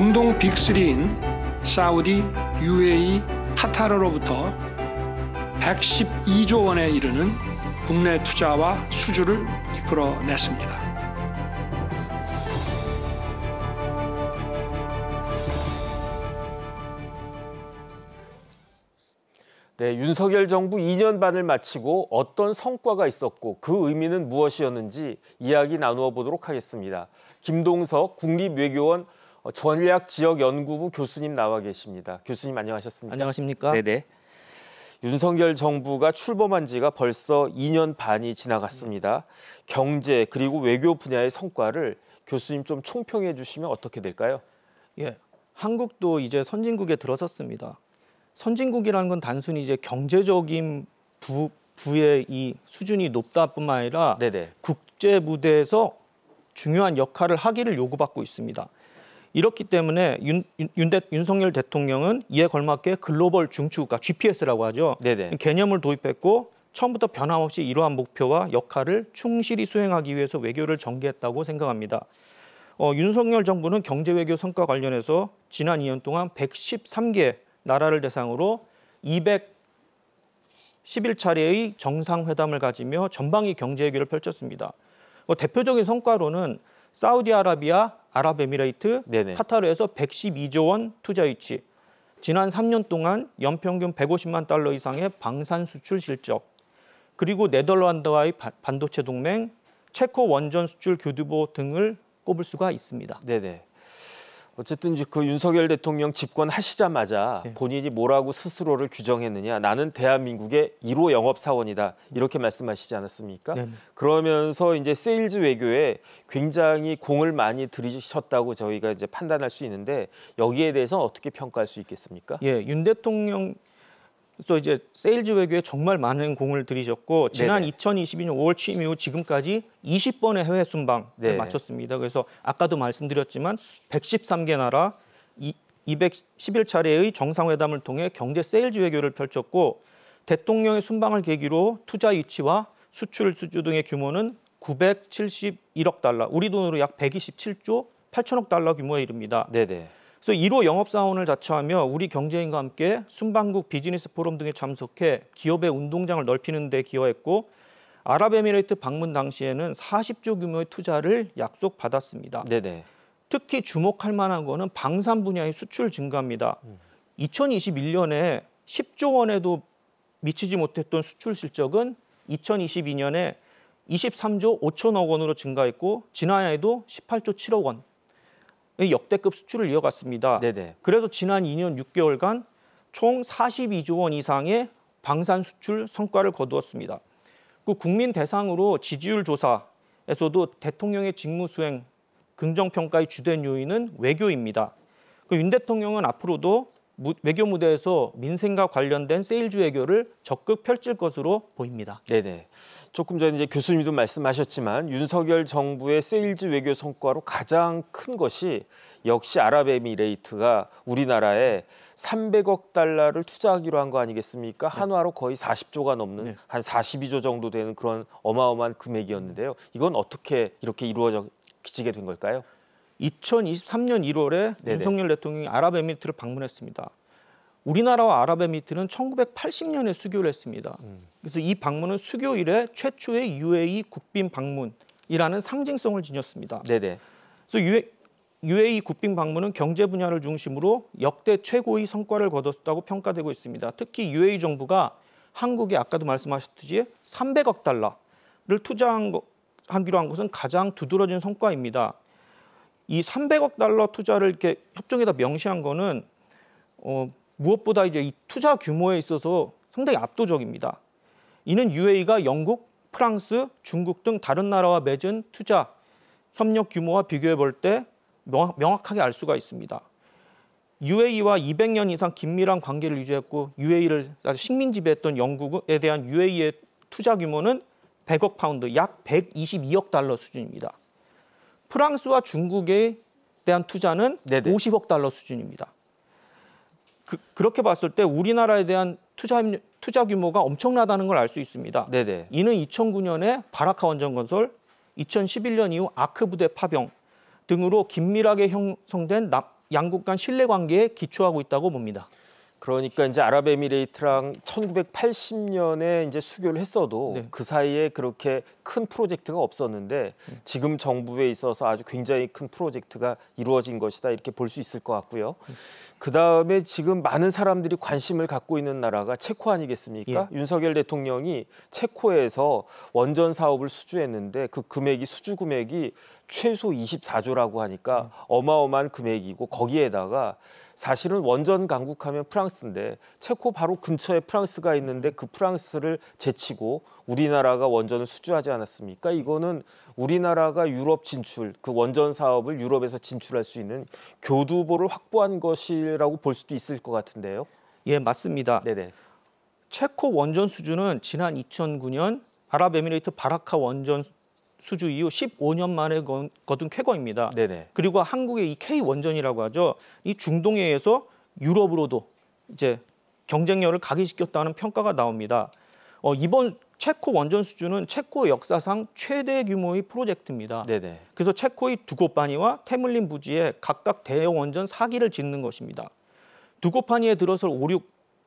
중동 빅3인 사우디, UAE, 카타르로부터 112조 원에 이르는 국내 투자와 수주를 이끌어냈습니다. 네, 윤석열 정부 2년 반을 마치고 어떤 성과가 있었고 그 의미는 무엇이었는지 이야기 나누어 보도록 하겠습니다. 김동석 국립외교원 전략지역연구부 교수님 나와 계십니다. 교수님 안녕하셨습니까? 안녕하십니까? 네네. 윤석열 정부가 출범한 지가 벌써 2년 반이 지나갔습니다. 경제 그리고 외교 분야의 성과를 교수님 좀 총평해 주시면 어떻게 될까요? 예, 한국도 이제 선진국에 들어섰습니다. 선진국이라는 건 단순히 이제 경제적인 부의 이 수준이 높다뿐만 아니라 네네. 국제 무대에서 중요한 역할을 하기를 요구받고 있습니다. 이렇기 때문에 윤석열 대통령은 이에 걸맞게 글로벌 중추국가 GPS라고 하죠. 네네. 개념을 도입했고 처음부터 변함없이 이러한 목표와 역할을 충실히 수행하기 위해서 외교를 전개했다고 생각합니다. 윤석열 정부는 경제 외교 성과 관련해서 지난 2년 동안 113개 나라를 대상으로 211차례의 정상회담을 가지며 전방위 경제 외교를 펼쳤습니다. 대표적인 성과로는 사우디아라비아, 아랍에미레이트, 네네. 카타르에서 112조 원 투자 유치, 지난 3년 동안 연평균 150만 달러 이상의 방산 수출 실적, 그리고 네덜란드와의 반도체 동맹, 체코 원전 수출 교두보 등을 꼽을 수가 있습니다. 네네. 어쨌든 그 윤석열 대통령 집권하시자마자 네. 본인이 뭐라고 스스로를 규정했느냐. 나는 대한민국의 1호 영업사원이다. 이렇게 말씀하시지 않았습니까? 네. 그러면서 이제 세일즈 외교에 굉장히 공을 많이 들이셨다고 저희가 이제 판단할 수 있는데 여기에 대해서는 어떻게 평가할 수 있겠습니까? 예, 윤 대통령 그래서 이제 세일즈 외교에 정말 많은 공을 들이셨고 지난 2022년 5월 취임 이후 지금까지 20번의 해외 순방을 마쳤습니다. 그래서 아까도 말씀드렸지만 113개 나라 211차례의 정상회담을 통해 경제 세일즈 외교를 펼쳤고 대통령의 순방을 계기로 투자 유치와 수출 수주 등의 규모는 971억 달러, 우리 돈으로 약 127조 8천억 달러 규모에 이릅니다. 네네. 그래서 1호 영업사원을 자처하며 우리 경제인과 함께 순방국 비즈니스 포럼 등에 참석해 기업의 운동장을 넓히는 데 기여했고 아랍에미레이트 방문 당시에는 40조 규모의 투자를 약속받았습니다. 네네. 특히 주목할 만한 거는 방산 분야의 수출 증가입니다. 2021년에 10조 원에도 미치지 못했던 수출 실적은 2022년에 23조 5천억 원으로 증가했고 지난해에도 18조 7억 원. 역대급 수출을 이어갔습니다. 네네. 그래서 지난 2년 6개월간 총 42조 원 이상의 방산 수출 성과를 거두었습니다. 그 국민 대상으로 지지율 조사에서도 대통령의 직무 수행 긍정평가의 주된 요인은 외교입니다. 윤 대통령은 앞으로도 외교 무대에서 민생과 관련된 세일즈 외교를 적극 펼칠 것으로 보입니다. 네네. 조금 전에 이제 교수님도 말씀하셨지만 윤석열 정부의 세일즈 외교 성과로 가장 큰 것이 역시 아랍에미레이트가 우리나라에 300억 달러를 투자하기로 한 거 아니겠습니까? 한화로 거의 40조가 넘는 한 42조 정도 되는 그런 어마어마한 금액이었는데요. 이건 어떻게 이렇게 이루어지게 된 걸까요? 2023년 1월에 윤석열 대통령이 아랍에미리트를 방문했습니다. 우리나라와 아랍에미리트는 1980년에 수교를 했습니다. 그래서 이 방문은 수교 이래 최초의 UAE 국빈 방문이라는 상징성을 지녔습니다. 네네. 그래서 UAE 국빈 방문은 경제 분야를 중심으로 역대 최고의 성과를 거뒀다고 평가되고 있습니다. 특히 UAE 정부가 한국에 아까도 말씀하셨듯이 300억 달러를 투자하기로 한 것은 가장 두드러진 성과입니다. 이 300억 달러 투자를 이렇게 협정에다 명시한 거는 무엇보다 이제 이 투자 규모에 있어서 상당히 압도적입니다. 이는 UAE가 영국, 프랑스, 중국 등 다른 나라와 맺은 투자 협력 규모와 비교해 볼 때 명확하게 알 수가 있습니다. UAE와 200년 이상 긴밀한 관계를 유지했고 UAE를 식민 지배했던 영국에 대한 UAE의 투자 규모는 100억 파운드, 약 122억 달러 수준입니다. 프랑스와 중국에 대한 투자는 50억 달러 수준입니다. 그렇게 봤을 때 우리나라에 대한 투자 규모가 엄청나다는 걸 알 수 있습니다. 네네. 이는 2009년에 바라카 원전 건설, 2011년 이후 아크 부대 파병 등으로 긴밀하게 형성된 양국 간 신뢰 관계에 기초하고 있다고 봅니다. 그러니까 이제 아랍에미레이트랑 1980년에 이제 수교를 했어도 네. 그 사이에 그렇게 큰 프로젝트가 없었는데 지금 정부에 있어서 아주 굉장히 큰 프로젝트가 이루어진 것이다 이렇게 볼 수 있을 것 같고요. 그 다음에 지금 많은 사람들이 관심을 갖고 있는 나라가 체코 아니겠습니까? 예. 윤석열 대통령이 체코에서 원전 사업을 수주했는데 그 금액이 수주 금액이 최소 24조라고 하니까 어마어마한 금액이고 거기에다가 사실은 원전 강국하면 프랑스인데 체코 바로 근처에 프랑스가 있는데 그 프랑스를 제치고 우리나라가 원전을 수주하지 않았습니까? 이거는 우리나라가 유럽 진출, 그 원전 사업을 유럽에서 진출할 수 있는 교두보를 확보한 것이라고 볼 수도 있을 것 같은데요. 예, 맞습니다. 네네. 체코 원전 수주는 지난 2009년 아랍에미레이트 바라카 원전 수주 이후 15년 만에 거둔 쾌거입니다. 네네. 그리고 한국의 이 K 원전이라고 하죠. 이 중동해에서 유럽으로도 이제 경쟁력을 각인시켰다는 평가가 나옵니다. 이번 체코 원전 수주는 체코 역사상 최대 규모의 프로젝트입니다. 네네. 그래서 체코의 두고파니와 테물린 부지에 각각 대형 원전 4기를 짓는 것입니다. 두고파니에 들어설 5,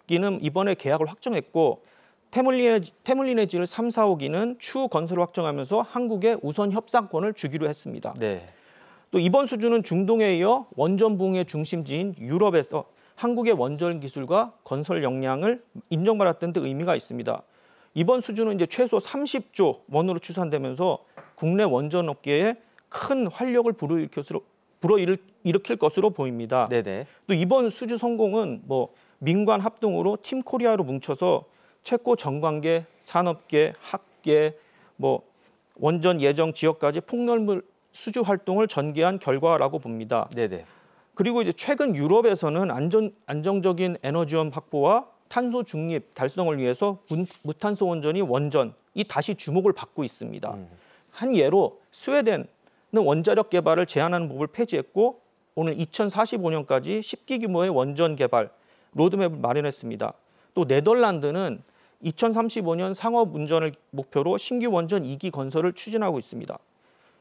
6기는 이번에 계약을 확정했고 테물린에 지을 3, 4, 5기는 추후 건설을 확정하면서 한국에 우선 협상권을 주기로 했습니다. 네. 또 이번 수주는 중동에 이어 원전 붕의 중심지인 유럽에서 한국의 원전 기술과 건설 역량을 인정받았다는 데 의미가 있습니다. 이번 수주는 이제 최소 30조 원으로 추산되면서 국내 원전 업계에 큰 활력을 불어일으킬 것으로 보입니다. 네네. 또 이번 수주 성공은 민관 합동으로 팀 코리아로 뭉쳐서 체코 정관계, 산업계, 학계, 원전 예정 지역까지 폭넓은 수주 활동을 전개한 결과라고 봅니다. 네네. 그리고 이제 최근 유럽에서는 안정적인 에너지원 확보와 탄소 중립 달성을 위해서 무탄소 원전이 다시 주목을 받고 있습니다. 한 예로 스웨덴은 원자력 개발을 제한하는 법을 폐지했고 오늘 2045년까지 10기 규모의 원전 개발 로드맵을 마련했습니다. 또 네덜란드는 2035년 상업 운전을 목표로 신규 원전 2기 건설을 추진하고 있습니다.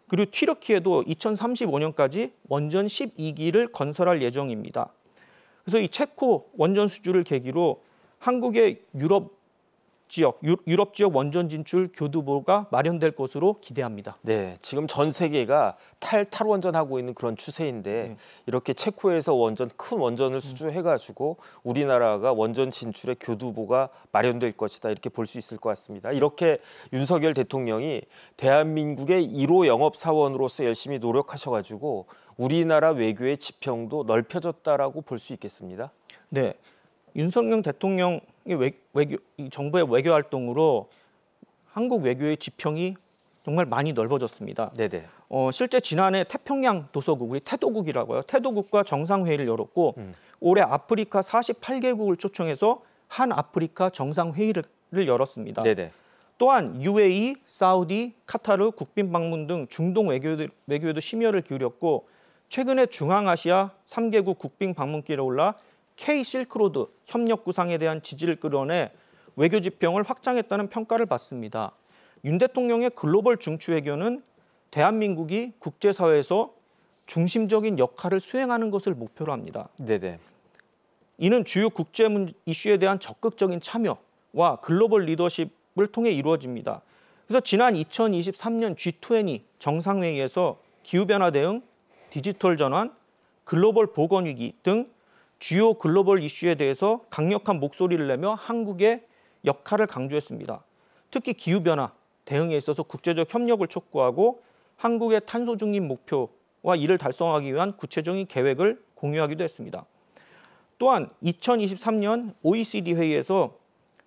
그리고 튀르키예도 2035년까지 원전 12기를 건설할 예정입니다. 그래서 이 체코 원전 수주를 계기로 한국의 유럽 지역 원전 진출 교두보가 마련될 것으로 기대합니다. 네, 지금 전 세계가 탈원전하고 있는 그런 추세인데 이렇게 체코에서 큰 원전을 수주해가지고 우리나라가 원전 진출의 교두보가 마련될 것이다 이렇게 볼 수 있을 것 같습니다. 이렇게 윤석열 대통령이 대한민국의 1호 영업사원으로서 열심히 노력하셔가지고 우리나라 외교의 지평도 넓혀졌다라고 볼 수 있겠습니다. 네. 윤석열 대통령의 정부의 외교 활동으로 한국 외교의 지평이 정말 많이 넓어졌습니다. 네네. 실제 지난해 태평양 도서국, 우리 태도국이라고 해요. 태도국과 정상회의를 열었고 올해 아프리카 48개국을 초청해서 한 아프리카 정상회의를 열었습니다. 네네. 또한 UAE, 사우디, 카타르 국빈 방문 등 중동 외교에도 심혈을 기울였고 최근에 중앙아시아 3개국 국빈 방문길에 올라 K 실크로드 협력 구상에 대한 지지를 끌어내 외교 지평을 확장했다는 평가를 받습니다. 윤 대통령의 글로벌 중추 외교는 대한민국이 국제사회에서 중심적인 역할을 수행하는 것을 목표로 합니다. 네네. 이는 주요 국제 이슈에 대한 적극적인 참여와 글로벌 리더십을 통해 이루어집니다. 그래서 지난 2023년 G20 정상회의에서 기후변화 대응, 디지털 전환, 글로벌 보건위기 등 주요 글로벌 이슈에 대해서 강력한 목소리를 내며 한국의 역할을 강조했습니다. 특히 기후변화 대응에 있어서 국제적 협력을 촉구하고 한국의 탄소 중립 목표와 이를 달성하기 위한 구체적인 계획을 공유하기도 했습니다. 또한 2023년 OECD 회의에서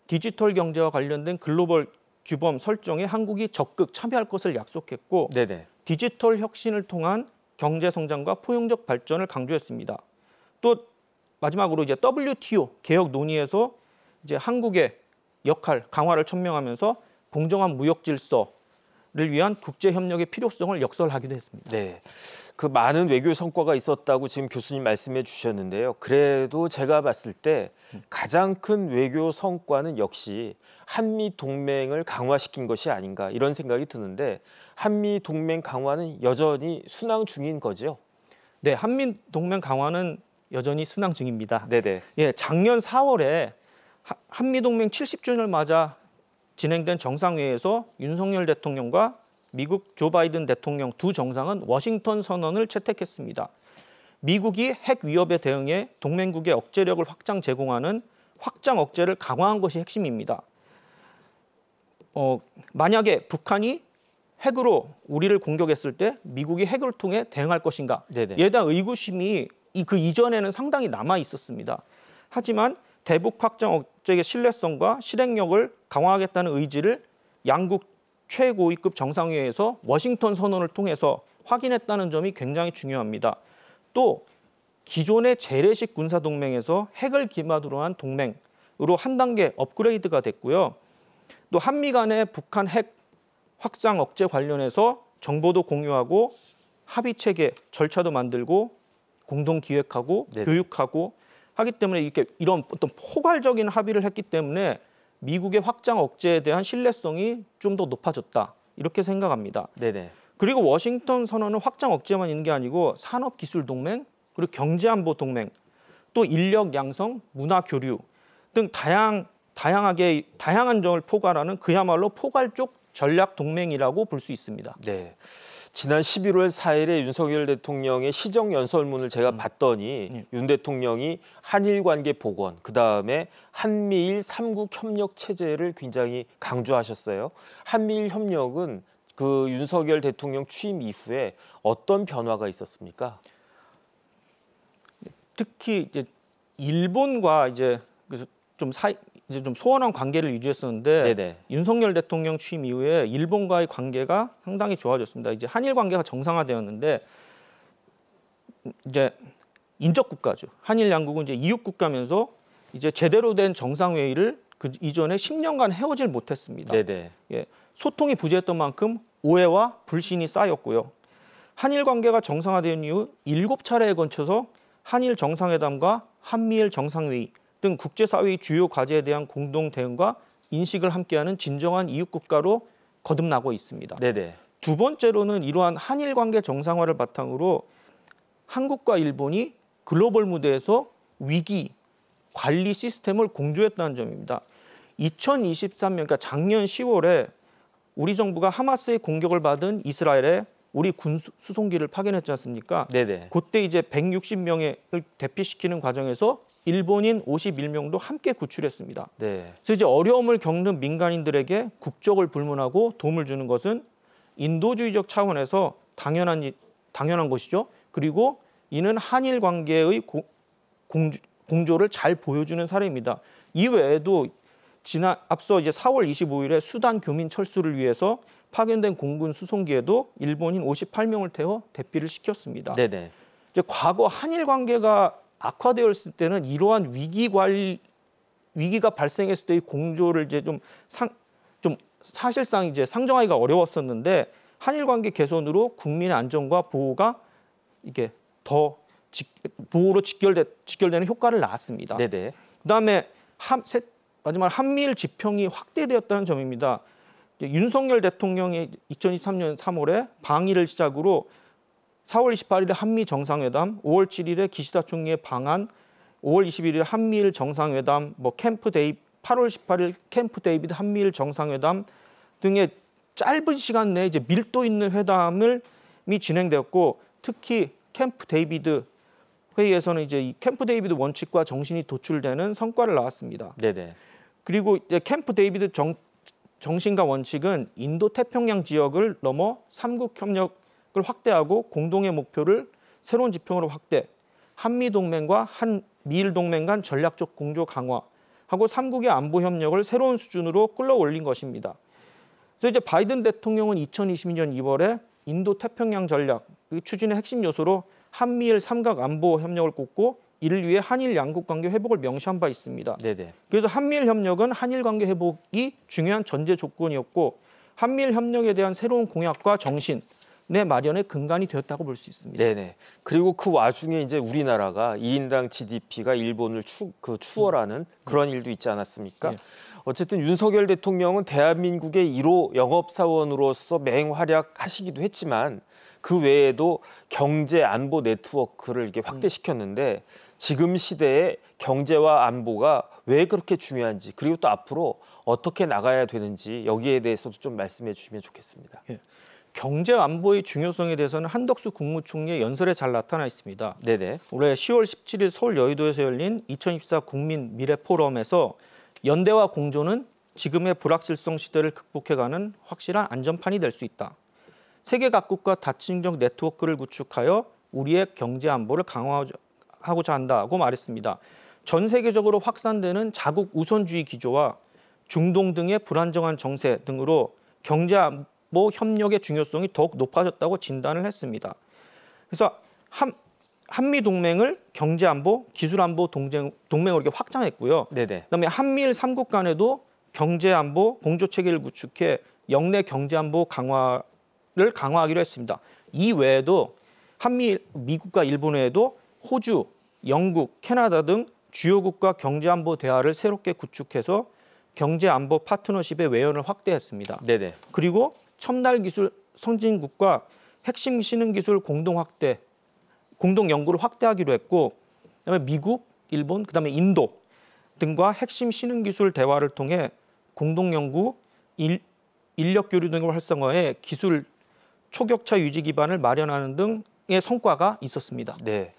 디지털 경제와 관련된 글로벌 규범 설정에 한국이 적극 참여할 것을 약속했고 네네. 디지털 혁신을 통한 경제 성장과 포용적 발전을 강조했습니다. 또 마지막으로 이제 WTO 개혁 논의에서 이제 한국의 역할 강화를 천명하면서 공정한 무역 질서를 위한 국제 협력의 필요성을 역설하기도 했습니다. 네, 그 많은 외교 성과가 있었다고 지금 교수님 말씀해 주셨는데요. 그래도 제가 봤을 때 가장 큰 외교 성과는 역시 한미 동맹을 강화시킨 것이 아닌가 이런 생각이 드는데 한미 동맹 강화는 여전히 순항 중인 거죠. 네, 한미 동맹 강화는 여전히 순항 중입니다. 네네. 예, 작년 4월에 한미 동맹 70주년을 맞아 진행된 정상회의에서 윤석열 대통령과 미국 조 바이든 대통령 두 정상은 워싱턴 선언을 채택했습니다. 미국이 핵 위협에 대응해 동맹국의 억제력을 확장 제공하는 확장 억제를 강화한 것이 핵심입니다. 만약에 북한이 핵으로 우리를 공격했을 때 미국이 핵을 통해 대응할 것인가? 네네. 이에 대한 의구심이 그 이전에는 상당히 남아 있었습니다. 하지만 대북 확장 억제의 신뢰성과 실행력을 강화하겠다는 의지를 양국 최고위급 정상회의에서 워싱턴 선언을 통해서 확인했다는 점이 굉장히 중요합니다. 또 기존의 재래식 군사동맹에서 핵을 기반으로 한 동맹으로 한 단계 업그레이드가 됐고요. 또 한미 간의 북한 핵 확장 억제 관련해서 정보도 공유하고 합의 체계, 절차도 만들고 공동 기획하고 네. 교육하고 하기 때문에 이런 어떤 포괄적인 합의를 했기 때문에 미국의 확장 억제에 대한 신뢰성이 좀 더 높아졌다. 이렇게 생각합니다. 네네. 그리고 워싱턴 선언은 확장 억제만 있는 게 아니고 산업기술 동맹, 그리고 경제안보 동맹, 또 인력 양성, 문화 교류 등 다양한 점을 포괄하는 그야말로 포괄적 전략 동맹이라고 볼 수 있습니다. 네. 지난 11월 4일에 윤석열 대통령의 시정 연설문을 제가 봤더니 윤 대통령이 한일 관계 복원, 그다음에 한미일 3국 협력 체제를 굉장히 강조하셨어요. 한미일 협력은 그 윤석열 대통령 취임 이후에 어떤 변화가 있었습니까? 특히 이제 일본과 이제 좀 소원한 관계를 유지했었는데 네네. 윤석열 대통령 취임 이후에 일본과의 관계가 상당히 좋아졌습니다. 이제 한일 관계가 정상화되었는데 이제 인접 국가죠. 한일 양국은 이제 이웃 국가면서 이제 제대로 된 정상회의를 그 이전에 10년간 해오질 못했습니다. 네네. 예, 소통이 부재했던 만큼 오해와 불신이 쌓였고요. 한일 관계가 정상화된 이후 7차례에 걸쳐서 한일 정상회담과 한미일 정상회의 등 국제사회의 주요 과제에 대한 공동 대응과 인식을 함께하는 진정한 이웃 국가로 거듭나고 있습니다. 네네. 두 번째로는 이러한 한일 관계 정상화를 바탕으로 한국과 일본이 글로벌 무대에서 위기 관리 시스템을 공조했다는 점입니다. 2023년, 그러니까 작년 10월에 우리 정부가 하마스의 공격을 받은 이스라엘에 우리 군 수송기를 파견했지 않습니까? 네네. 그때 이제 160명을 대피시키는 과정에서 일본인 51명도 함께 구출했습니다. 네. 그래서 이제 어려움을 겪는 민간인들에게 국적을 불문하고 도움을 주는 것은 인도주의적 차원에서 당연한 것이죠. 그리고 이는 한일 관계의 공조를 잘 보여주는 사례입니다. 이외에도 앞서 이제 4월 25일에 수단 교민 철수를 위해서 파견된 공군 수송기에도 일본인 58명을 태워 대피를 시켰습니다. 네네. 이제 과거 한일 관계가 악화되었을 때는 이러한 위기가 발생했을 때의 공조를 이제 좀 사실상 이제 상정하기가 어려웠었는데 한일 관계 개선으로 국민의 안전과 보호가 이게 더 보호로 직결되는 효과를 낳았습니다. 네네. 그다음에 마지막 한미일 지평이 확대되었다는 점입니다. 윤석열 대통령이 2023년 3월에 방일을 시작으로 4월 28일에 한미 정상회담, 5월 7일에 기시다 총리의 방한, 5월 21일 한미일 정상회담, 8월 18일 캠프 데이비드 한미일 정상회담 등의 짧은 시간 내에 이제 밀도 있는 회담이 진행되었고, 특히 캠프 데이비드 회의에서는 이제 이 캠프 데이비드 원칙과 정신이 도출되는 성과를 낳았습니다. 네네. 그리고 이제 캠프 데이비드 정신과 원칙은 인도 태평양 지역을 넘어 3국 협력을 확대하고 공동의 목표를 새로운 지평으로 확대, 한미 동맹과 한미일 동맹 간 전략적 공조 강화하고 3국의 안보 협력을 새로운 수준으로 끌어올린 것입니다. 그래서 이제 바이든 대통령은 2022년 2월에 인도 태평양 전략 추진의 핵심 요소로 한미일 삼각 안보 협력을 꼽고 이를 위해 한일 양국 관계 회복을 명시한 바 있습니다. 네네. 그래서 한미일 협력은 한일 관계 회복이 중요한 전제 조건이었고, 한미일 협력에 대한 새로운 공약과 정신, 마련의 근간이 되었다고 볼 수 있습니다. 네네. 그리고 그 와중에 이제 우리나라가 1인당 GDP가 일본을 추월하는 그런 일도 있지 않았습니까? 네. 어쨌든 윤석열 대통령은 대한민국의 1호 영업사원으로서 맹활약하시기도 했지만 그 외에도 경제 안보 네트워크를 이렇게 확대시켰는데 지금 시대에 경제와 안보가 왜 그렇게 중요한지 그리고 또 앞으로 어떻게 나가야 되는지 여기에 대해서도 좀 말씀해 주시면 좋겠습니다. 예. 경제 안보의 중요성에 대해서는 한덕수 국무총리의 연설에 잘 나타나 있습니다. 네네. 올해 10월 17일 서울 여의도에서 열린 2024 국민 미래 포럼에서 연대와 공조는 지금의 불확실성 시대를 극복해가는 확실한 안전판이 될 수 있다. 세계 각국과 다층적 네트워크를 구축하여 우리의 경제 안보를 강화하고자 한다고 말했습니다. 전 세계적으로 확산되는 자국 우선주의 기조와 중동 등의 불안정한 정세 등으로 경제 안보 협력의 중요성이 더욱 높아졌다고 진단을 했습니다. 그래서 한미 동맹을 경제 안보, 기술 안보 동맹으로 이렇게 확장했고요. 네네. 그다음에 한미일 3국 간에도 경제 안보 공조 체계를 구축해 영내 경제 안보 강화를 강화하기로 했습니다. 이 외에도 미국과 일본 외에도 호주, 영국, 캐나다 등 주요국과 경제 안보 대화를 새롭게 구축해서 경제 안보 파트너십의 외연을 확대했습니다. 네네. 그리고 첨단 기술 선진국과 핵심 신흥 기술 공동 연구를 확대하기로 했고, 그다음에 미국, 일본, 그다음에 인도 등과 핵심 신흥 기술 대화를 통해 공동 연구, 인력 교류 등을 활성화해 기술 초격차 유지 기반을 마련하는 등의 성과가 있었습니다. 네.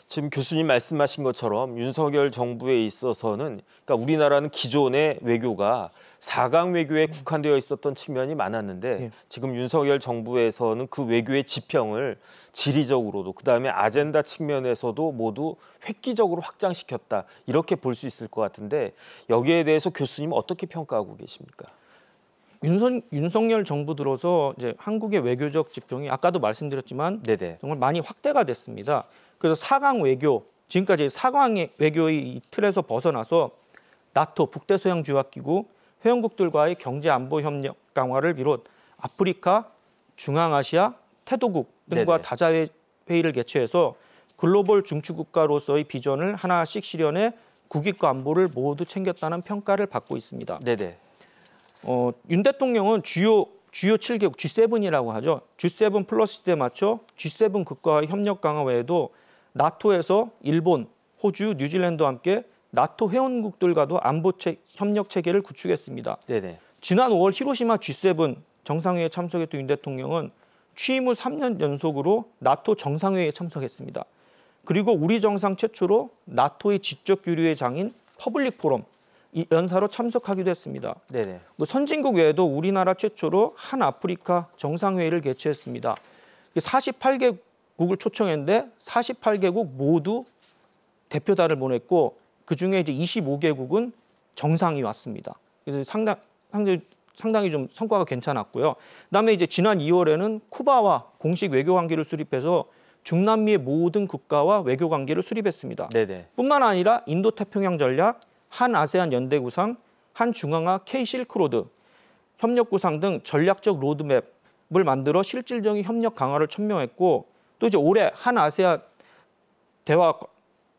지금 교수님 말씀하신 것처럼 윤석열 정부에 있어서는 그러니까 우리나라는 기존의 외교가 4강 외교에 국한되어 있었던 측면이 많았는데 네. 지금 윤석열 정부에서는 그 외교의 지평을 지리적으로도 그다음에 아젠다 측면에서도 모두 획기적으로 확장시켰다. 이렇게 볼 수 있을 것 같은데 여기에 대해서 교수님은 어떻게 평가하고 계십니까? 윤석열 정부 들어서 이제 한국의 외교적 지평이 아까도 말씀드렸지만 네네. 정말 많이 확대가 됐습니다. 그래서 4강 외교, 지금까지 4강 외교의 이 틀에서 벗어나서 나토, 북대서양조약기구, 회원국들과의 경제 안보 협력 강화를 비롯 아프리카, 중앙아시아, 태도국 등과 네네. 다자 회의를 개최해서 글로벌 중추국가로서의 비전을 하나씩 실현해 국익과 안보를 모두 챙겼다는 평가를 받고 있습니다. 네네. 윤 대통령은 주요 7개국 G7이라고 하죠. G7 플러스 시대에 맞춰 G7 국가와의 협력 강화 외에도 나토에서 일본, 호주, 뉴질랜드와 함께 나토 회원국들과도 안보 협력 체계를 구축했습니다. 네네. 지난 5월 히로시마 G7 정상회의에 참석했던 윤 대통령은 취임 후 3년 연속으로 나토 정상회의에 참석했습니다. 그리고 우리 정상 최초로 나토의 지적 교류의 장인 퍼블릭 포럼 이 연사로 참석하기도 했습니다. 네네. 선진국 외에도 우리나라 최초로 한 아프리카 정상회의를 개최했습니다. 48개국을 초청했는데 48개국 모두 대표단을 보냈고 그중에 이제 25개국은 정상이 왔습니다. 그래서 상당히 좀 성과가 괜찮았고요. 그다음에 이제 지난 2월에는 쿠바와 공식 외교 관계를 수립해서 중남미의 모든 국가와 외교 관계를 수립했습니다. 네네. 뿐만 아니라 인도 태평양 전략, 한 아세안 연대 구상, 한 중앙아 K 실크로드 협력 구상 등 전략적 로드맵을 만들어 실질적인 협력 강화를 촉명했고 또 이제 올해 한 아세안 대화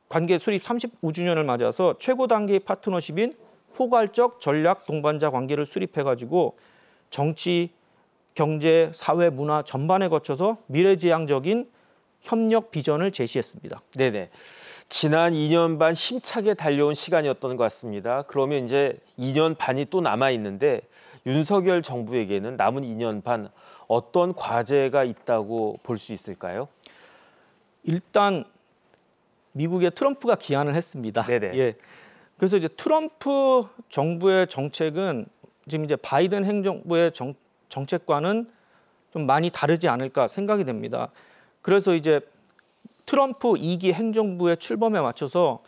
관계 수립 35주년을 맞아서 최고 단계의 파트너십인 포괄적 전략 동반자 관계를 수립해가지고 정치, 경제, 사회, 문화 전반에 거쳐서 미래지향적인 협력 비전을 제시했습니다. 네네. 지난 2년 반 힘차게 달려온 시간이었던 것 같습니다. 그러면 이제 2년 반이 또 남아 있는데 윤석열 정부에게는 남은 2년 반 어떤 과제가 있다고 볼 수 있을까요? 일단 미국의 트럼프가 기한을 했습니다. 네네. 예. 그래서 이제 트럼프 정부의 정책은 지금 이제 바이든 행정부의 정책과는 좀 많이 다르지 않을까 생각이 됩니다. 그래서 이제 트럼프 2기 행정부의 출범에 맞춰서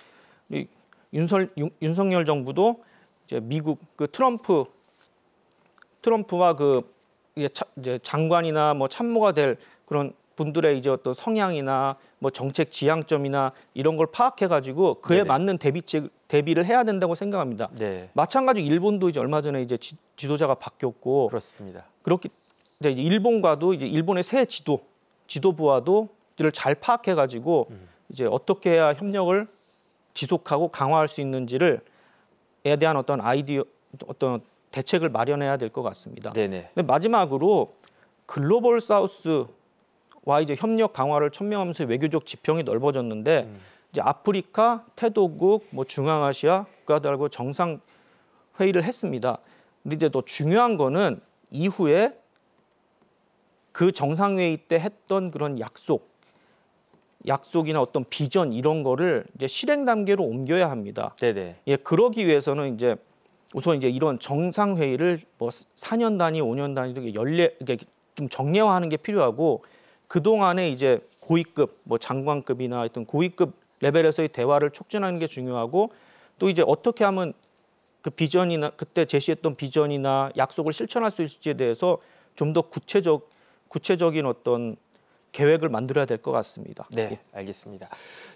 윤석열 정부도 이제 미국 그 트럼프와 그 이제 장관이나 뭐 참모가 될 그런 분들의 이제 어떤 성향이나 뭐 정책 지향점이나 이런 걸 파악해 가지고 그에 네네. 맞는 대비를 해야 된다고 생각합니다. 네. 마찬가지로 일본도 이제 얼마 전에 이제 지도자가 바뀌었고 그렇습니다. 그렇기 이제 일본과도 이제 일본의 새 지도부와도 이를 잘 파악해가지고 이제 어떻게 해야 협력을 지속하고 강화할 수 있는지를 에 대한 어떤 어떤 대책을 마련해야 될 것 같습니다. 네네. 근데 마지막으로 글로벌 사우스와 이제 협력 강화를 촉명하면서 외교적 지평이 넓어졌는데 이제 아프리카, 태도국, 뭐 중앙아시아 국가들하고 정상 회의를 했습니다. 근데 이제 더 중요한 거는 이후에 그 정상회의 때 했던 그런 약속이나 어떤 비전 이런 거를 이제 실행 단계로 옮겨야 합니다. 네네. 예, 그러기 위해서는 이제 우선 이제 이런 정상회의를 뭐 4년 단위, 5년 단위로 이게 좀 정례화하는 게 필요하고 그 동안에 이제 고위급, 뭐 장관급이나 하여튼 고위급 레벨에서의 대화를 촉진하는 게 중요하고 또 이제 어떻게 하면 그 비전이나 그때 제시했던 비전이나 약속을 실천할 수 있을지에 대해서 좀 더 구체적인 어떤 계획을 만들어야 될 것 같습니다. 네, 알겠습니다.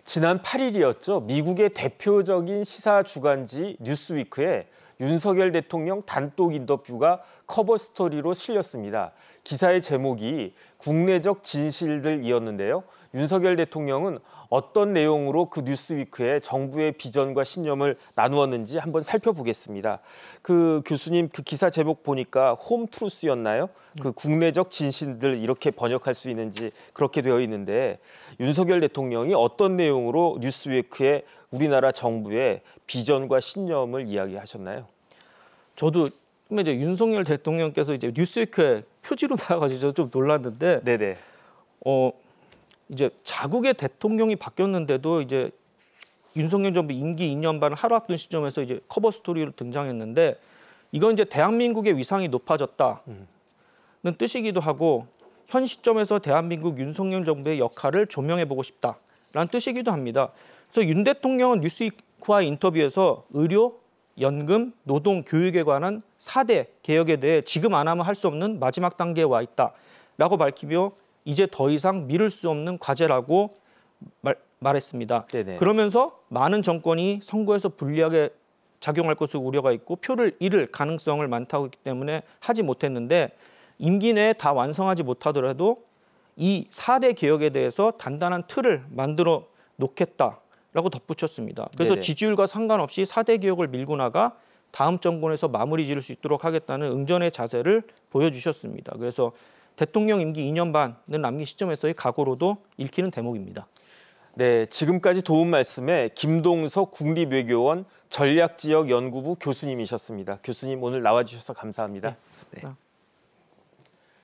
지난 8일이었죠. 미국의 대표적인 시사 주간지 뉴스위크에 윤석열 대통령 단독 인터뷰가 커버 스토리로 실렸습니다. 기사의 제목이 국내적 진실들이었는데요. 윤석열 대통령은 어떤 내용으로 그 뉴스위크에 정부의 비전과 신념을 나누었는지 한번 살펴보겠습니다. 그 교수님 그 기사 제목 보니까 홈트루스였나요? 그 국내적 진실들 이렇게 번역할 수 있는지 그렇게 되어 있는데 윤석열 대통령이 어떤 내용으로 뉴스위크에 우리나라 정부의 비전과 신념을 이야기하셨나요? 저도 이제 윤석열 대통령께서 이제 뉴스위크에 표지로 나와가지고 좀 놀랐는데, 네네. 이제 자국의 대통령이 바뀌었는데도 이제 윤석열 정부 임기 2년 반 하루 앞둔 시점에서 이제 커버 스토리로 등장했는데 이건 이제 대한민국의 위상이 높아졌다는 뜻이기도 하고 현 시점에서 대한민국 윤석열 정부의 역할을 조명해보고 싶다라는 뜻이기도 합니다. 그래서 윤 대통령은 뉴스위크와의 인터뷰에서 의료, 연금, 노동, 교육에 관한 4대 개혁에 대해 지금 안 하면 할 수 없는 마지막 단계에 와 있다라고 밝히며 이제 더 이상 미룰 수 없는 과제라고 말했습니다. 네네. 그러면서 많은 정권이 선거에서 불리하게 작용할 것으로 우려가 있고 표를 잃을 가능성을 많다고 했기 때문에 하지 못했는데 임기 내에 다 완성하지 못하더라도 이 4대 개혁에 대해서 단단한 틀을 만들어 놓겠다라고 덧붙였습니다. 그래서 네네. 지지율과 상관없이 4대 개혁을 밀고 나가 다음 정권에서 마무리 지을 수 있도록 하겠다는 응전의 자세를 보여주셨습니다. 그래서 대통령 임기 2년 반을 남긴 시점에서의 각오로도 읽히는 대목입니다. 네, 지금까지 도움 말씀에 김동석 국립외교원 전략지역연구부 교수님이셨습니다. 교수님 오늘 나와주셔서 감사합니다. 네.